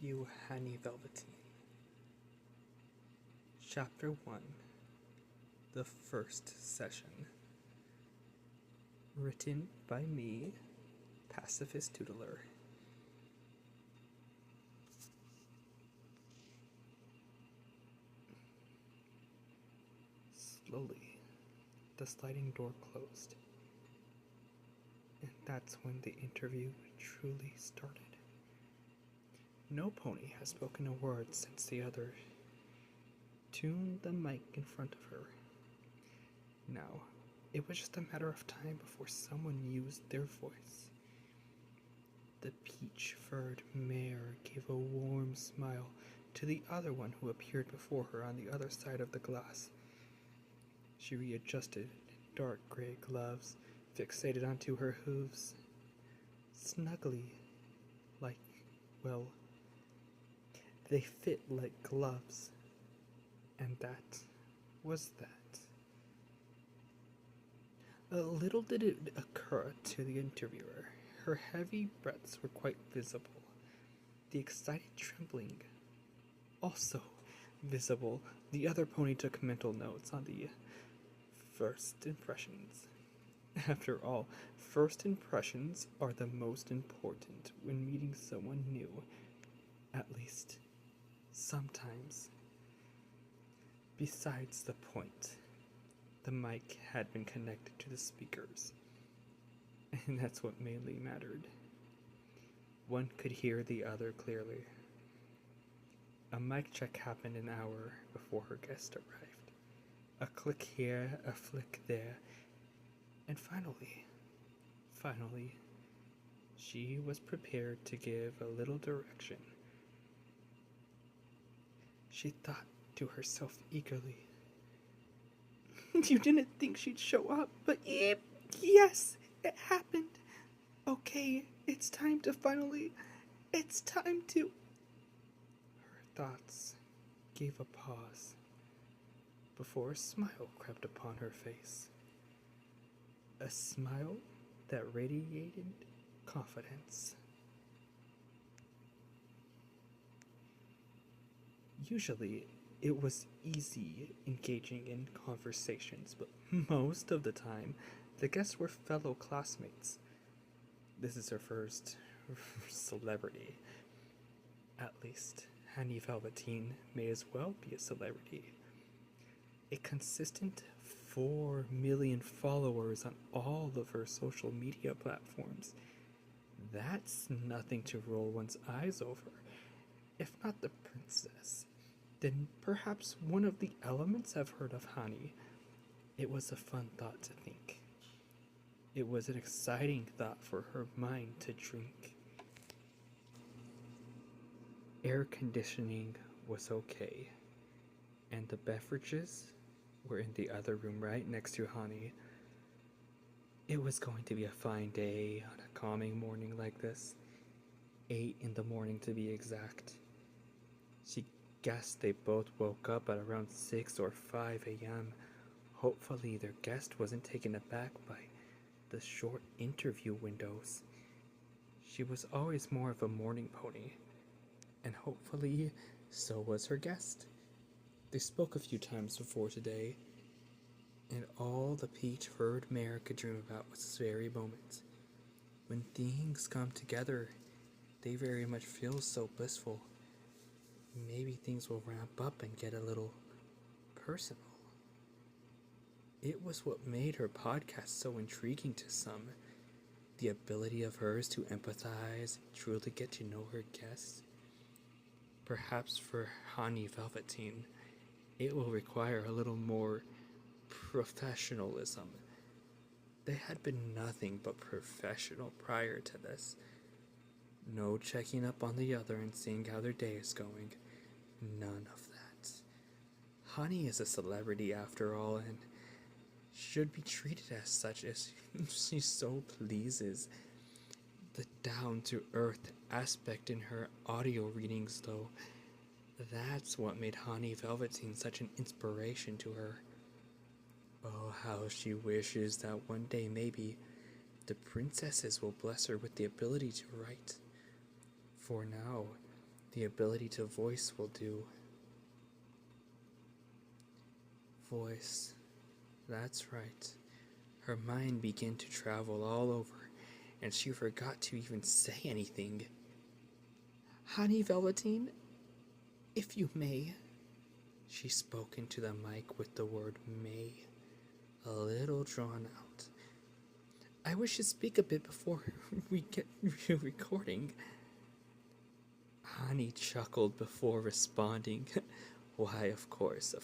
Interview Hanny Velveteen. Chapter 1. The First Session. Written by me, Pacifist Tootler. Slowly, the sliding door closed. And that's when the interview truly started. No pony had spoken a word since the other tuned the mic in front of her. Now, it was just a matter of time before someone used their voice. The peach-furred mare gave a warm smile to the other one who appeared before her on the other side of the glass. She readjusted dark gray gloves fixated onto her hooves, snugly, they fit like gloves, and that was that. Little did it occur to the interviewer. Her heavy breaths were quite visible. The excited trembling also visible. The other pony took mental notes on the first impressions. After all, first impressions are the most important when meeting someone new. At least, sometimes. Besides the point, the mic had been connected to the speakers, and that's what mainly mattered. One could hear the other clearly. A mic check happened an hour before her guest arrived. A click here, a flick there, and finally, she was prepared to give a little direction. She thought to herself eagerly. You didn't think she'd show up, but yes, it happened. Okay, it's time to Her thoughts gave a pause before a smile crept upon her face. A smile that radiated confidence. Usually, it was easy engaging in conversations, but most of the time, the guests were fellow classmates. This is her first celebrity. At least, Hanny Velveteen may as well be a celebrity. A consistent 4 million followers on all of her social media platforms. That's nothing to roll one's eyes over. If not the princess, then perhaps one of the elements have heard of Hani. It was a fun thought to think. It was an exciting thought for her mind to drink. Air conditioning was okay, and the beverages were in the other room right next to Hani. It was going to be a fine day on a calming morning like this. 8 in the morning to be exact. She guessed they both woke up at around 6 or 5 a.m. Hopefully their guest wasn't taken aback by the short interview windows. She was always more of a morning pony, and hopefully so was her guest. They spoke a few times before today, and all the peach-furred mare could dream about was this very moment. When things come together, they very much feel so blissful. Maybe things will ramp up and get a little personal. It was what made her podcast so intriguing to some. The ability of hers to empathize and truly get to know her guests. Perhaps for Hanny Velveteen, it will require a little more professionalism. They had been nothing but professional prior to this. No checking up on the other and seeing how their day is going. None of that. Honey is a celebrity after all and should be treated as such as she so pleases. The down-to-earth aspect in her audio readings, though, that's what made Hanny Velveteen such an inspiration to her. Oh, how she wishes that one day maybe the princesses will bless her with the ability to write. For now, The ability to voice will do. Voice. That's right. Her mind began to travel all over, and she forgot to even say anything. Honey Velveteen, if you may. She spoke into the mic with the word may, a little drawn out. I wish to speak a bit before we get recording. Honey chuckled before responding. Why, of course.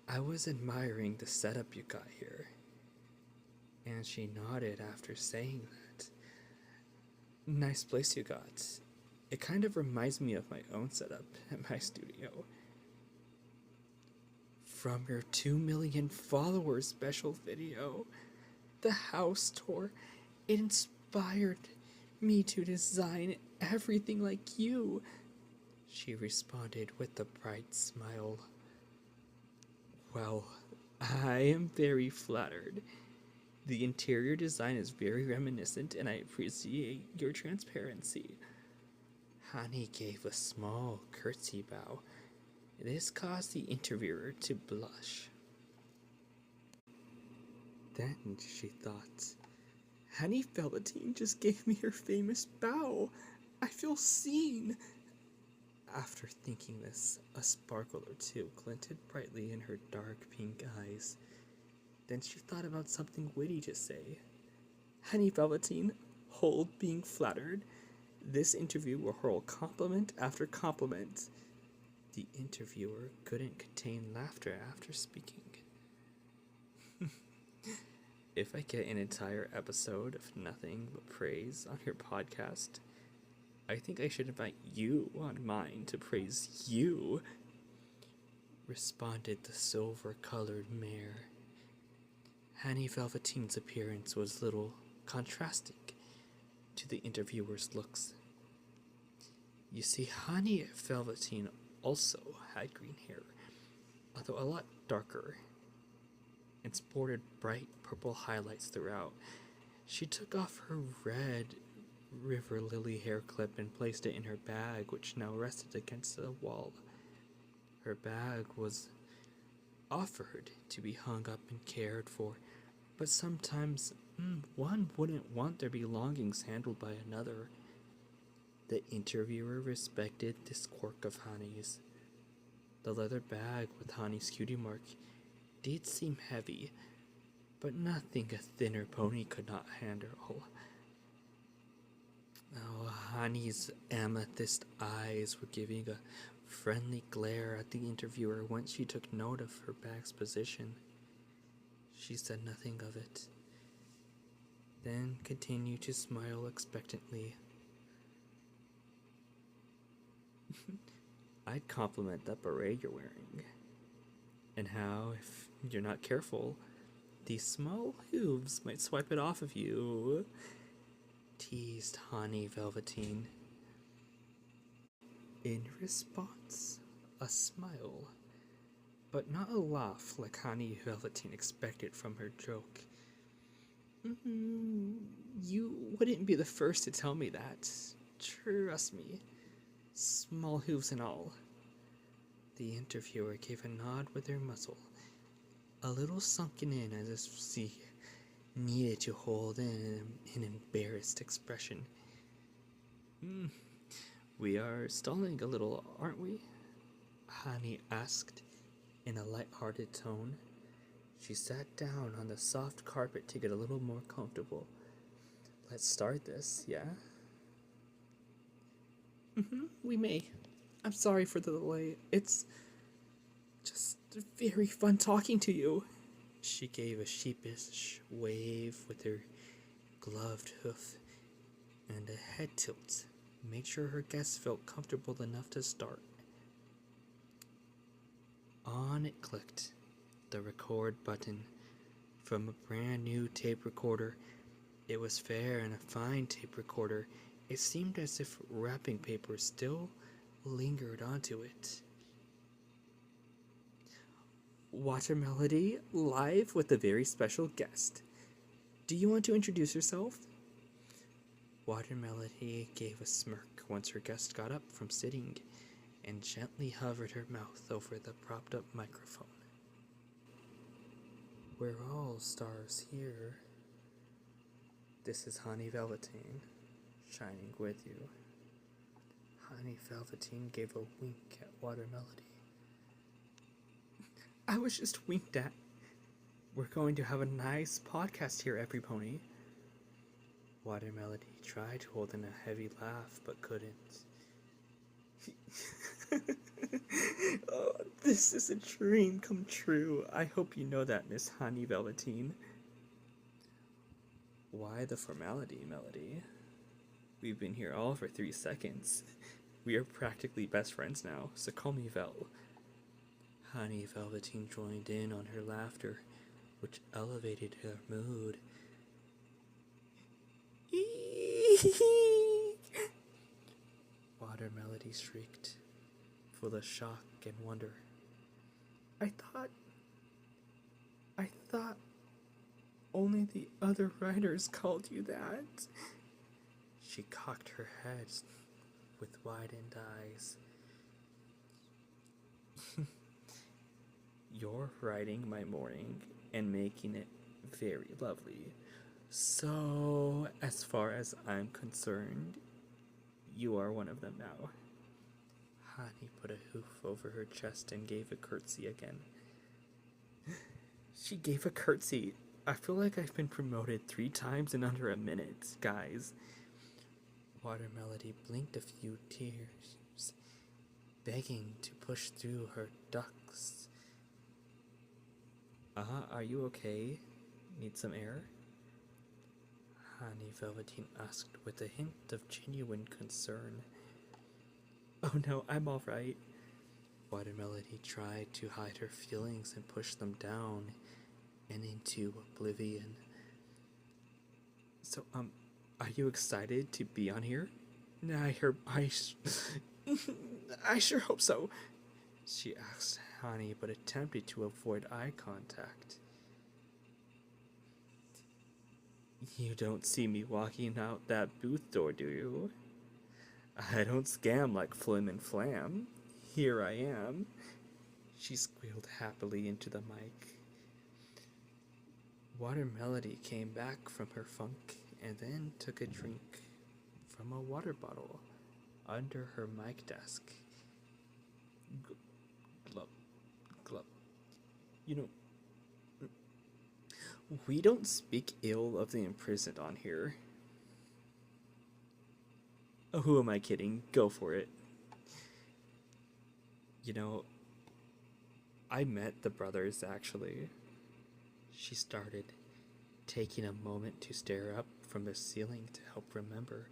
I was admiring the setup you got here. And she nodded after saying that. Nice place you got. It kind of reminds me of my own setup at my studio. From your 2 million followers special video, the house tour, it inspired me to design everything like you, she responded with a bright smile. Well, I am very flattered. The interior design is very reminiscent, and I appreciate your transparency. Honey gave a small curtsy bow. This caused the interviewer to blush. Then she thought, Hanny Velveteen just gave me her famous bow. I feel seen. After thinking this, a sparkle or two glinted brightly in her dark pink eyes. Then she thought about something witty to say. Hanny Velveteen, hold being flattered. This interview will hurl compliment after compliment. The interviewer couldn't contain laughter after speaking. If I get an entire episode of nothing but praise on your podcast, I think I should invite you on mine to praise you, responded the silver-colored mare. Hanny Velveteen's appearance was little contrasting to the interviewer's looks. You see, Hanny Velveteen also had green hair, although a lot darker, and sported bright purple highlights throughout. She took off her red river lily hair clip and placed it in her bag, which now rested against the wall. Her bag was offered to be hung up and cared for, but sometimes one wouldn't want their belongings handled by another. The interviewer respected this quirk of Honey's. The leather bag with Honey's cutie mark did seem heavy, but nothing a thinner pony could not handle. Oh, Honey's amethyst eyes were giving a friendly glare at the interviewer once she took note of her bag's position. She said nothing of it, then continued to smile expectantly. I'd compliment that beret you're wearing, and how, if you're not careful, these small hooves might swipe it off of you, teased Hanny Velveteen. In response, a smile, but not a laugh like Hanny Velveteen expected from her joke. You wouldn't be the first to tell me that. Trust me. Small hooves and all. The interviewer gave a nod with her muzzle, a little sunken in as if she needed to hold in an embarrassed expression. We are stalling a little, aren't we? Honey asked in a light-hearted tone. She sat down on the soft carpet to get a little more comfortable. Let's start this, yeah? We may. I'm sorry for the delay. It's just very fun talking to you. She gave a sheepish wave with her gloved hoof and a head tilt. Made sure her guests felt comfortable enough to start. On it clicked, the record button. From a brand new tape recorder. It was fair and a fine tape recorder. It seemed as if wrapping paper still lingered onto it. Water Melody, live with a very special guest. Do you want to introduce yourself? Water Melody gave a smirk once her guest got up from sitting and gently hovered her mouth over the propped up microphone. We're all stars here. This is Hanny Velveteen, shining with you. Hanny Velveteen gave a wink at Water Melody. I was just winked at. We're going to have a nice podcast here, every pony. Water Melody tried to hold in a heavy laugh, but couldn't. Oh, this is a dream come true. I hope you know that, Miss Hanny Velveteen. Why the formality, Melody? We've been here all for 3 seconds. We are practically best friends now, so call me Vel. Hanny Velveteen joined in on her laughter, which elevated her mood. Water Melody shrieked, full of shock and wonder. I thought only the other writers called you that. She cocked her head with widened eyes. You're writing my morning and making it very lovely. So, as far as I'm concerned, you are one of them now. Hanny put a hoof over her chest and gave a curtsy again. She gave a curtsy. I feel like I've been promoted 3 times in under a minute, guys. Water Melody blinked a few tears, begging to push through her ducts. Are you okay? Need some air? Hanny Velveteen asked with a hint of genuine concern. Oh no, I'm alright. Water Melody tried to hide her feelings and push them down and into oblivion. So, are you excited to be on here? I sure hope so. She asked Hanny, but attempted to avoid eye contact. You don't see me walking out that booth door, do you? I don't scam like Flim and Flam. Here I am. She squealed happily into the mic. Water Melody came back from her funk and then took a drink from a water bottle under her mic desk. Glub, glub. You know, we don't speak ill of the imprisoned on here. Oh, who am I kidding? Go for it. You know, I met the brothers, actually. She started, taking a moment to stare up from the ceiling to help remember.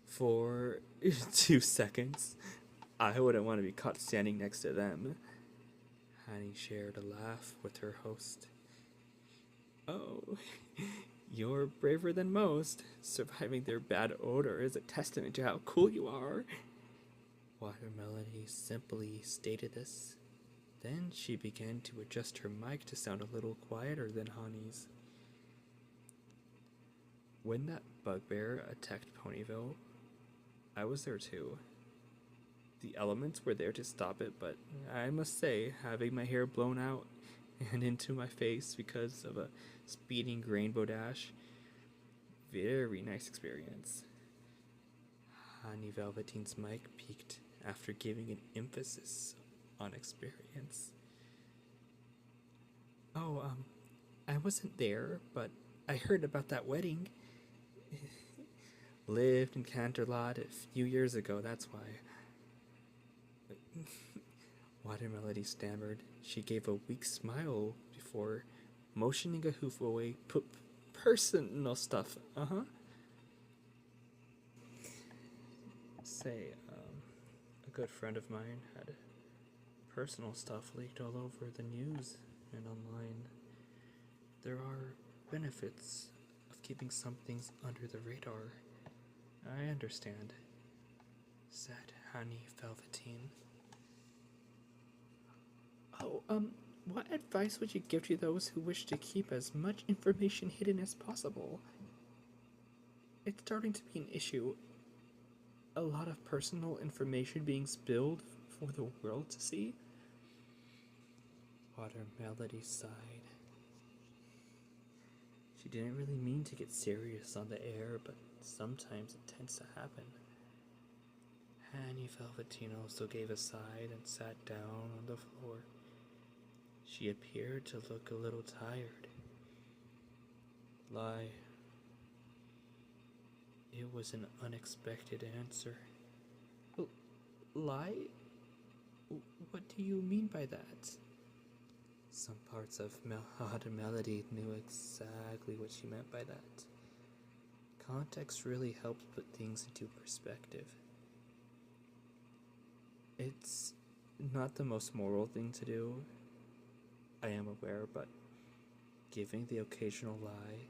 For 2 seconds, I wouldn't want to be caught standing next to them. Hanny shared a laugh with her host. Oh, you're braver than most. Surviving their bad odor is a testament to how cool you are. Water Melody simply stated this. Then she began to adjust her mic to sound a little quieter than Hanny's. When that bugbear attacked Ponyville, I was there too. The elements were there to stop it, but I must say, having my hair blown out and into my face because of a speeding rainbow dash, very nice experience. Hanny Velveteen's mic peaked after giving an emphasis on experience. Oh, I wasn't there, but I heard about that wedding. Lived in Canterlot a few years ago, that's why. Water Melody stammered. She gave a weak smile before motioning a hoof away. Personal stuff, Say, a good friend of mine had personal stuff leaked all over the news and online. There are benefits of keeping some things under the radar. I understand, said Hanny Velveteen. Oh, what advice would you give to those who wish to keep as much information hidden as possible? It's starting to be an issue. a lot of personal information being spilled for the world to see? Water Melody sighed. She didn't really mean to get serious on the air, but sometimes it tends to happen. Hanny Velveteen also gave a sigh and sat down on the floor. She appeared to look a little tired. Lie. It was an unexpected answer. Lie? What do you mean by that? Some parts of Water Melody knew exactly what she meant by that. Context really helps put things into perspective. It's not the most moral thing to do, I am aware, but giving the occasional lie,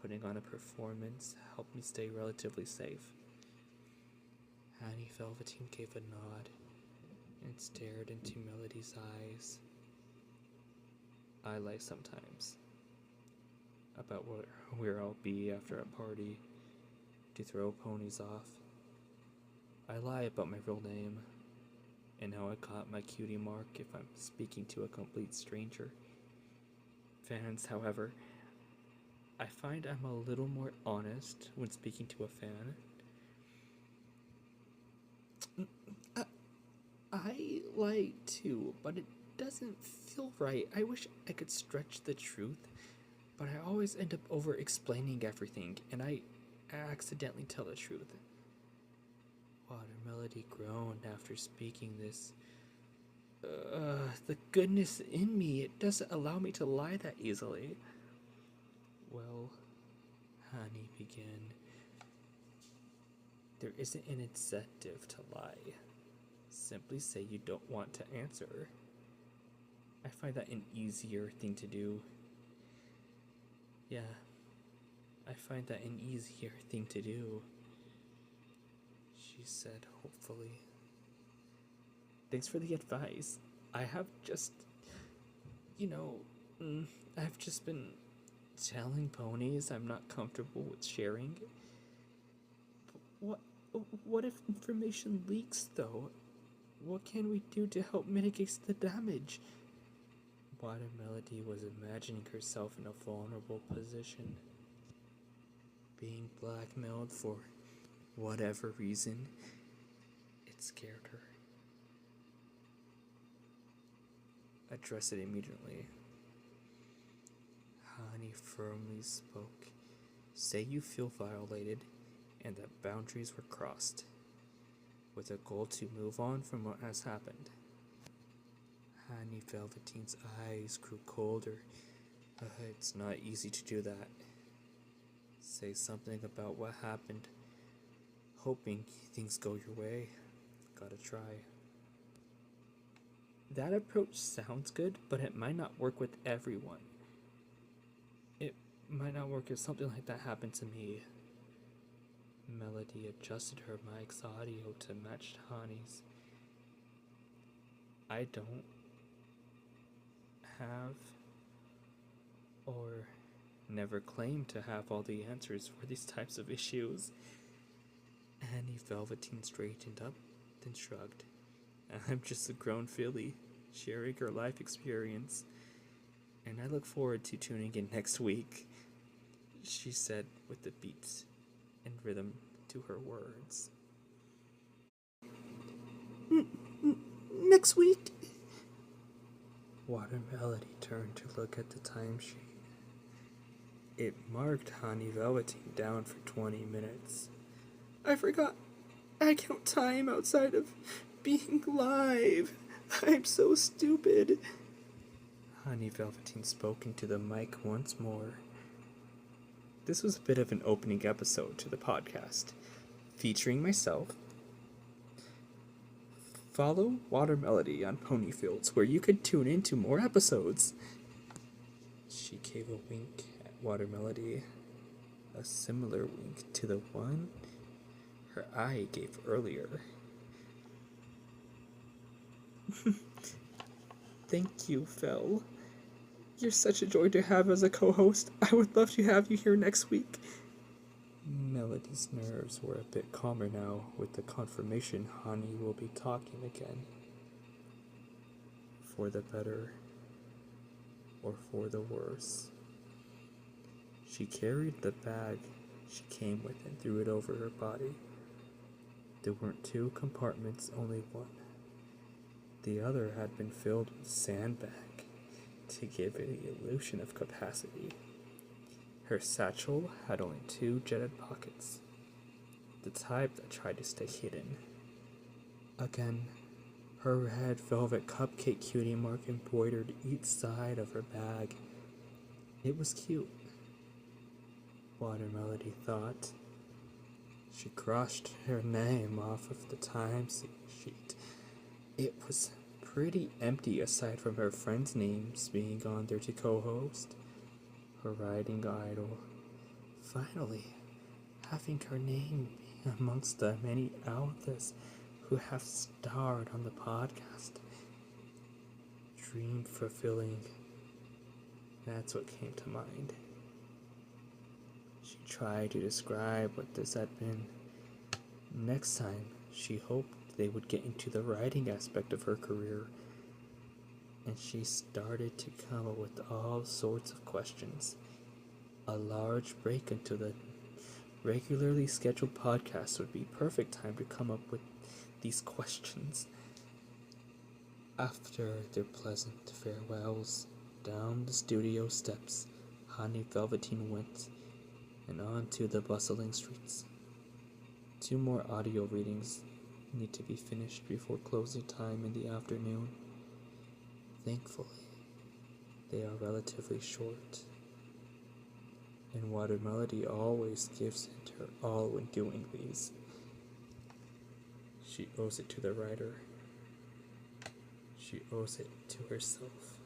putting on a performance, helped me stay relatively safe. Hanny Velveteen gave a nod and stared into Melody's eyes. I lie sometimes about where I'll be after a party to throw ponies off. I lie about my real name and how I got my cutie mark if I'm speaking to a complete stranger. Fans, however, I find I'm a little more honest when speaking to a fan. I lie too, but it doesn't feel right. I wish I could stretch the truth, but I always end up over-explaining everything, and I accidentally tell the truth. Water Melody groaned after speaking this. The goodness in me, it doesn't allow me to lie that easily. Well, Hanny began. There isn't an incentive to lie. Simply say you don't want to answer. I find that an easier thing to do. Yeah, I find that an easier thing to do, she said hopefully. Thanks for the advice. I have just, I've just been telling ponies I'm not comfortable with sharing. But what if information leaks, though? What can we do to help mitigate the damage? Water Melody was imagining herself in a vulnerable position, being blackmailed for whatever reason. It scared her. Address it immediately. Hanny firmly spoke. Say you feel violated and that boundaries were crossed, with a goal to move on from what has happened. Hanny Velveteen's eyes grew colder. It's not easy to do that. Say something about what happened, hoping things go your way. Gotta try. That approach sounds good, but it might not work with everyone. It might not work if something like that happened to me. Melody adjusted her mic's audio to match Hanny's. I don't have or never claimed to have all the answers for these types of issues. Hanny Velveteen straightened up, then shrugged. I'm just a grown filly, sharing her life experience, and I look forward to tuning in next week, she said with the beats and rhythm to her words. Next week? Water Melody turned to look at the timesheet. It marked Hanny Velveteen down for 20 minutes. I forgot. I count time outside of being live. I'm so stupid. Hanny Velveteen spoke into the mic once more. This was a bit of an opening episode to the podcast, featuring myself. Follow Water Melody on Ponyfields, where you could tune in to more episodes. She gave a wink at Water Melody, a similar wink to the one her eye gave earlier. Thank you, Fel. You're such a joy to have as a co-host. I would love to have you here next week. Melody's nerves were a bit calmer now with the confirmation Honey will be talking again. For the better or for the worse. She carried the bag she came with and threw it over her body. There weren't two compartments, only one. The other had been filled with sandbag to give it the illusion of capacity. Her satchel had only two jetted pockets, the type that tried to stay hidden. Again, her red velvet cupcake cutie mark embroidered each side of her bag. It was cute. Water Melody thought. She crossed her name off of the time sheet. It was pretty empty aside from her friends' names being on there to co-host. Her riding idol. Finally, having her name be amongst the many authors who have starred on the podcast. Dream fulfilling. That's what came to mind. She tried to describe what this had been. Next time, she hoped they would get into the writing aspect of her career, and she started to come up with all sorts of questions. A large break into the regularly scheduled podcast would be perfect time to come up with these questions. After their pleasant farewells, down the studio steps, Hanny Velveteen went, and on to the bustling streets. 2 more audio readings need to be finished before closing time in the afternoon. Thankfully, they are relatively short, and Water Melody always gives it her all when doing these. She owes it to the writer. She owes it to herself.